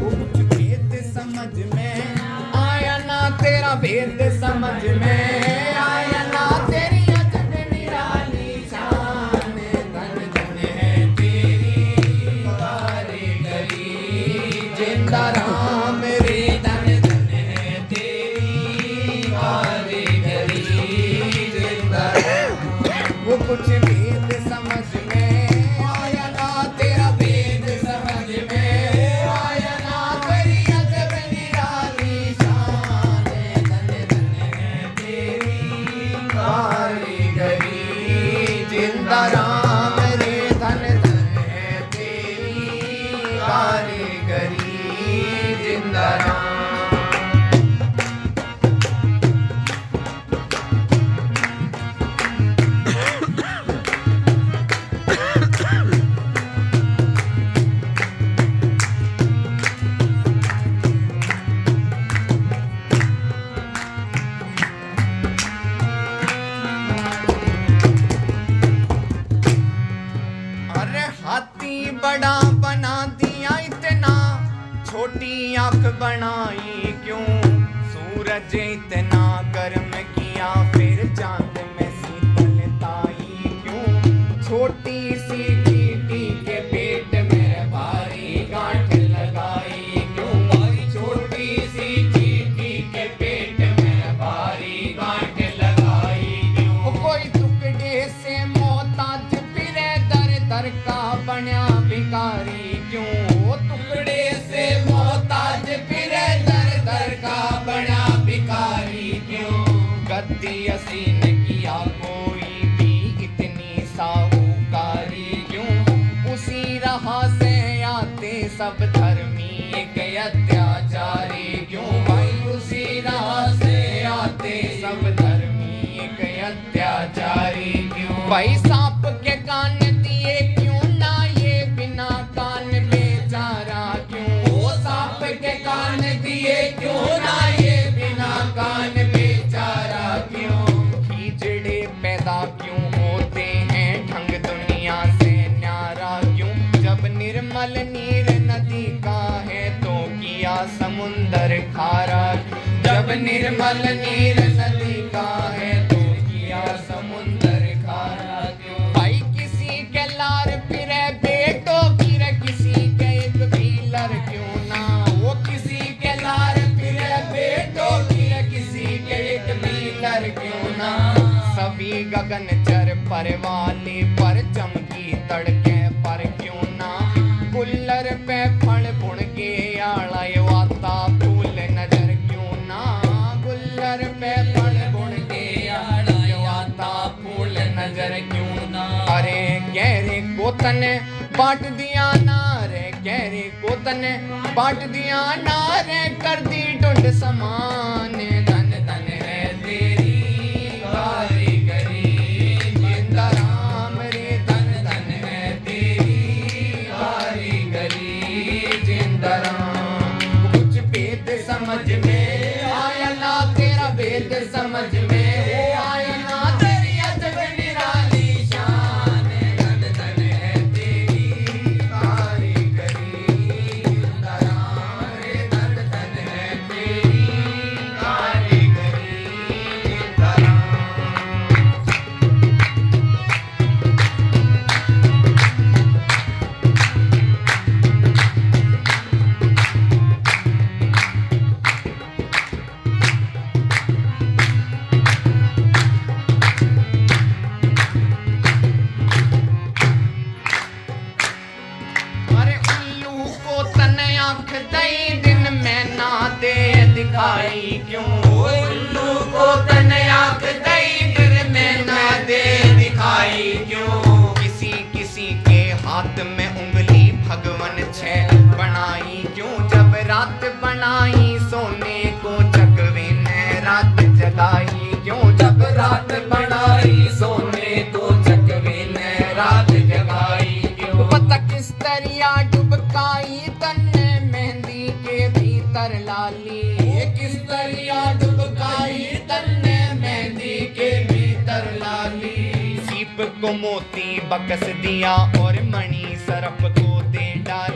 कुछ भेद समझ में आया ना, तेरा भेद समझ में आया ना, तेरी अजब निराली शान। धन धन है तेरी कारीगरी, जिंदा राम रे। धन धन है तेरी कारीगरी, जिंदा राम। वो कुछ भेद समझ में आया ना, तेरा भेद समझ में आया ना, तेरी अजब निराली शान। धन धन है तेरी कारीगरी, जिंदा राम रे। धन धन है तेरी कारीगरी, जिंदा राम। अरे हाथी बड़ा बना दिया इतना, छोटी आंख बनाई क्यों? सूरज इतना गर्म किया, फिर चांद में शीतलताई क्यों? छोटी सी चींटी के पेट में भारी गांठ लगाई क्यों? भाई छोटी सी चींटी के पेट में भारी गांठ लगाई क्यों? कोई टुकड़े से मोहताज फिरे दर दर का बन्या भिखारी क्यों? टुकड़े से मोहताज फिरे दर दर का बन्या भिखारी क्यों? गद्दी हसीन किया कोई भी इतनी साहूकारी क्यों? उसी राह से आते सब धर्मी एक अत्याचारी क्यों? भाई उसी राह से आते सब धर्मी एक अत्याचारी क्यों? भाई सांप के कान दिए क्यों ना, ये बिना कान बेचारा क्यों? वो सांप के कान दिए क्यों ना, ये बिना कान बेचारा क्यों? कीचड़े पैदा क्यों होते हैं, ढंग दुनिया से न्यारा क्यों? जब निर्मल नीर नदी का है तो किया समुंदर खारा। जब निर्मल नीर नदी का है तो किया समुंदर खारा क्यों? भाई किसी के लार फिरे बेटो फिरे, किसी के एक व्हीलर क्यों ना? वो किसी के लार फिरे बेटो फिरे, किसी के एक व्हीलर क्यों ना? सभी गगन चर पर वाले पर चमकी तड़के पर क्यों ना? गुल्लर पे फल बुन के आला वाता फूल नजर क्यों ना? गुल्लर पे फल बुन के आला वाता फूल नजर क्यों ना? अरे गहरे गोतन बांट दिया ना रे, गहरे गोतन बांट दिया ना रे, कर दी ढूंढ समान। धन धन है तेरी कारीगरी, जिंदा राम रे। धन धन है तेरी कारीगरी, जिंदा राम। कुछ भेद समझ में आया ना, तेरा भेद समझ में आया ना, तेरी अजब निराली शान। धन धन है तेरी कारीगरी, जिंदा राम रे। धन धन है तेरी कारीगरी, जिंदा राम। अरे उल्लू को तने आंख दई, दिन में ना दे दिखाई क्यों? उल्लू को तने आंख दई, दिन में ना दे दिखाई क्यों? किसी किसी के हाथ में उंगली भगवन छह बनाई क्यों? जब रात बनाई सोने को चकवे ने रात जगाई क्यों? जब रात बनाई सोने को चकवे ने रात जगाई क्यों? पता किस दरिया डुबकाई तन्ने मेहंदी के भीतर लाली, किस दरिया डुबकाई तन्ने मेहंदी के भीतर लाली। सीप को मोती बकस दिया और मणि सरप को दे डाली।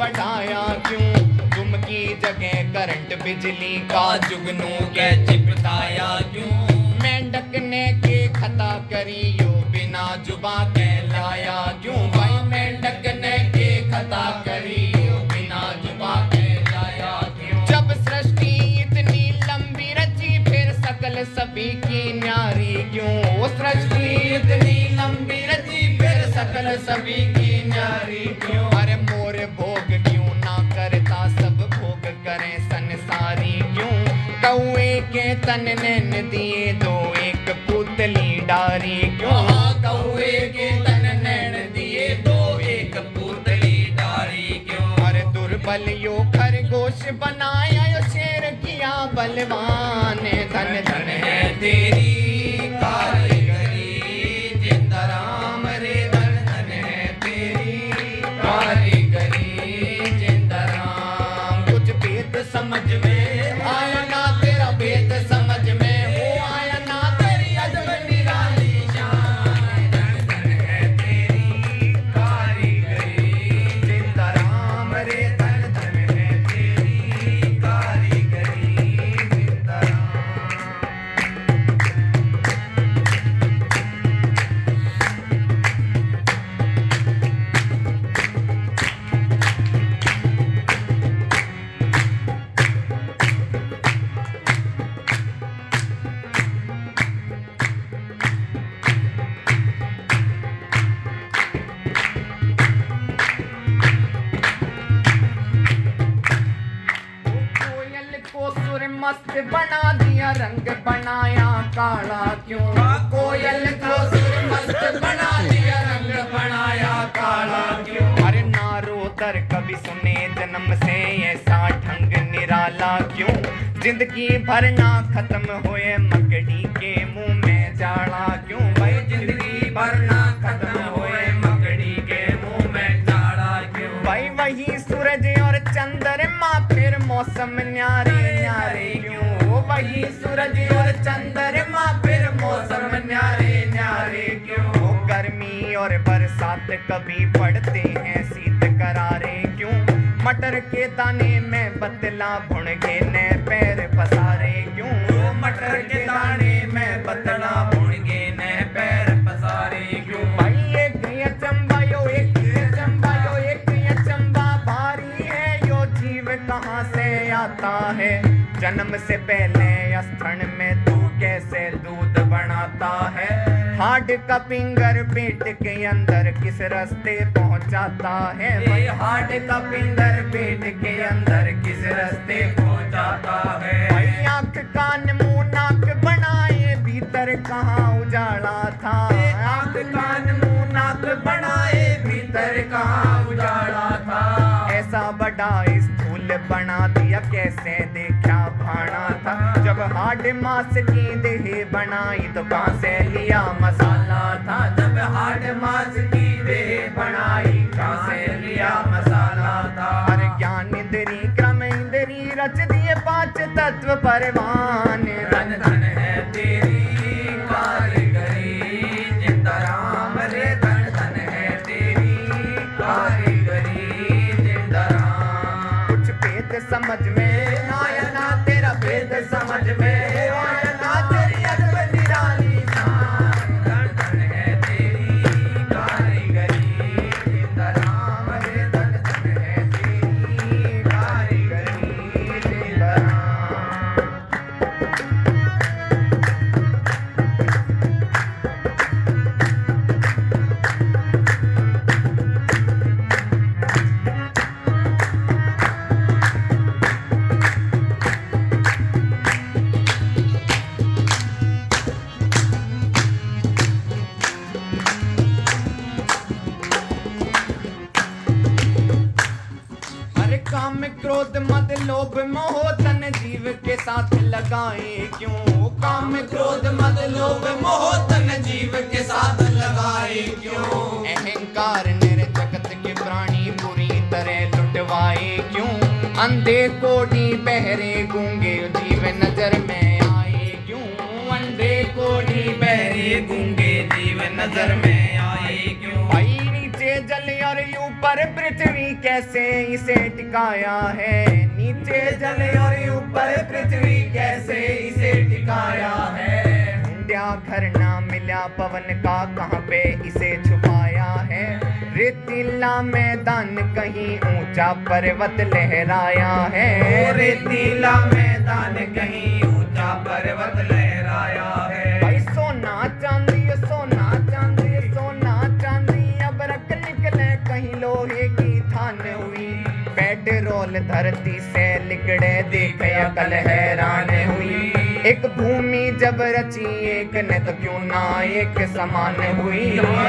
बढ़ाया क्यों? तुम की जगह करंट बिजली का जुगनू के चिपकाया क्यों? मेंढक ने के खता करी यो बिना जुबा कहलाया क्यों? भाई मेंढक ने के खता करी यो बिना जुबा कहलाया क्यों? जब सृष्टि इतनी लंबी रची फिर सकल सभी की न्यारी क्यों? वो सृष्टि इतनी लंबी रची फिर सकल सभी की न्यारी क्यों? अरे मोर भोग क्यों ना करता सब भोग करें संसारी क्यों? कौए के तन ने दिए दो एक पुतली डारी क्यों? कौए के तन नैन दिए दो एक पुतली डारी क्यों? अरे दुर्बल यो खरगोश बनाया यो शेर किया बलवान। धन धन है तेरी कारीगरी जिंदा राम रे, धन धन है तेरी कारीगरी जिंदा राम। कुछ भेद समझ में आया ना तेरा भेद समझ में वो आया ना तेरी अजब निराली शान। धन धन है तेरी कारीगरी जिंदा राम रे, धन धन है तेरी कारीगरी जिंदा राम। कोयल को सुर मस्त बना दिया रंग बनाया काला क्यों? कोयल को सुर मस्त बना दिया रंग बनाया काला क्यों? अरे नारोदर कभी सुने जन्म से ऐसा ढंग निराला क्यों? जिंदगी भर ना खत्म हुए मकड़ी के मुंह में जाड़ा क्यों? भाई जिंदगी भर ना खत्म हुए मकड़ी के मुंह में जाड़ा क्यों? भाई वही सूरज और चंद्रमा फिर मौसम न्यारे न्यारे क्यों? वही सूरज और चंद्रमा फिर मौसम न्यारे न्यारे क्यों? गर्मी और बरसात कभी पड़ते हैं शीत करारे क्यों? मटर के दाने में बतला भुनगे ने पैर पसारे क्यों? मटर के दाने में बतला भुनगे ने पैर पसारे क्यों? भाई एक अचंबा यो एक अचंबा यो एक अचंबा भारी है यो जीव कहाँ से आता है? जन्म से पहले स्तन में तू कैसे दूध बनाता है? हार्ट का फिंगर पेट के अंदर किस रास्ते पहुंचाता है? भाई हार्ट का फिंगर पेट के अंदर किस रास्ते पहुंचाता है? भाई आंख कान मुंह नाक बनाए भीतर कहाँ उजाला था? आंख कान मुंह नाक बनाए भीतर कहाँ उजाला था? ऐसा बड़ा स्थूल बना दिया कैसे देखा भाना था? जब हार्ड मास की देह बनाई तो कहाँ से लिया मसाला था? जब हार्ड मास की देह बनाई कहाँ से लिया मसाला था? अरे ज्ञान इंद्री क्रम इंद्री रच दिए पांच तत्व परवान। धन धन है तेरी कारीगरी जिंदा राम रे, धन धन है तेरी कारीगरी जिंदा राम। कुछ भेद समझ में आया ना तेरा भेद समझ में आया ना तेरी अजब निराली शान। धन धन है तेरी कारीगरी जिंदा राम रे, धन धन है तेरी कारीगरी जिंदा राम। काम क्रोध मद लोभ मोह तन जीव के साथ लगाए क्यों? काम क्रोध मद लोभ मोह तन जीव के साथ लगाए क्यों? अहंकार निर्जगत के प्राणी बुरी तरह लुटवाए क्यों? अंधे कोढ़ी बहरे गूंगे जीव नजर में आए क्यों? अंधे कोढ़ी बहरे गूंगे जीव नजर में आए क्यों? भाई नीचे जल और ऊपर पृथ्वी कैसे इसे टिकाया है। नीचे जल और ऊपर पृथ्वी कैसे इसे टिकाया है। ढूंढा घर ना मिला पवन का कहाँ पे इसे छुपाया है। रेतीला मैदान कहीं ऊंचा पर्वत लहराया है। रेतीला मैदान कहीं ऊंचा पर्वत लहराया है। भाई सोना चांदी सोना चांदी सोना चांदी अब रख निकले कहीं लोहे की थान हुई। पेट्रोल धरती से लिगड़े देखे अकल हैरान हुई। एक भूमि जब रची एक ने तो क्यों ना एक समान हुई।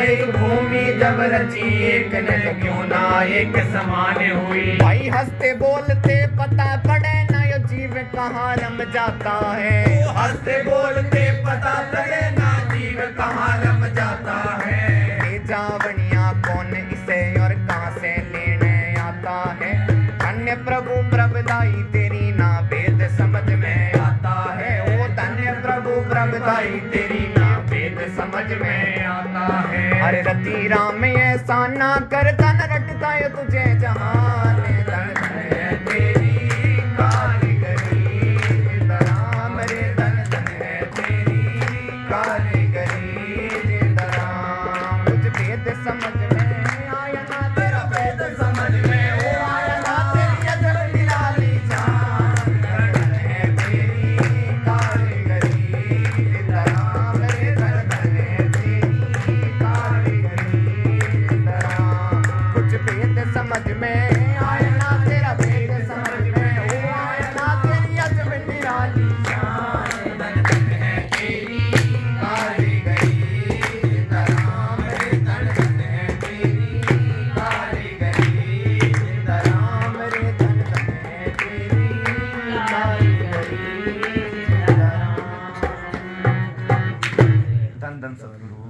एक भूमि जब रची एक ने तो क्यों ना एक समान हुई। भाई हंसते बोलते पता पड़े ना यो जीव कहाँ रम जाता है। हंसते बोलते पता चले ना जीव कहाँ रम जाता है। ये जावनिया कौन इसे और कहाँ से लेने आता है। अन्य प्रभु प्रभुदाई तेरी ना भेद समझ में आता है। ओ धन्य प्रभु प्रभुदाई तेरी ना भेद समझ में आता है। अरे रति राम ऐसा ना कर धन रटता है तुझे जहान। धन धन है तेरी कारीगरी राम रे धन धन है तेरी कारीगरी राम। कुछ भेद समझ में आया ना तेरा भेद समझ में। ओ आया ना तेरी अजब निराली जान। धन धन है तेरी कारीगरी राम रे धन धन है तेरी कारीगरी राम। कुछ भेद समझ में आया ना तेरा भेद समझ में। ओ आया ना तेरी अजब निराली जान। धन धन है तेरी कारीगरी राम रे धन धन है तेरी कारीगरी राम रे धन धन है तेरी कारीगरी राम। धन धन सतगुरु।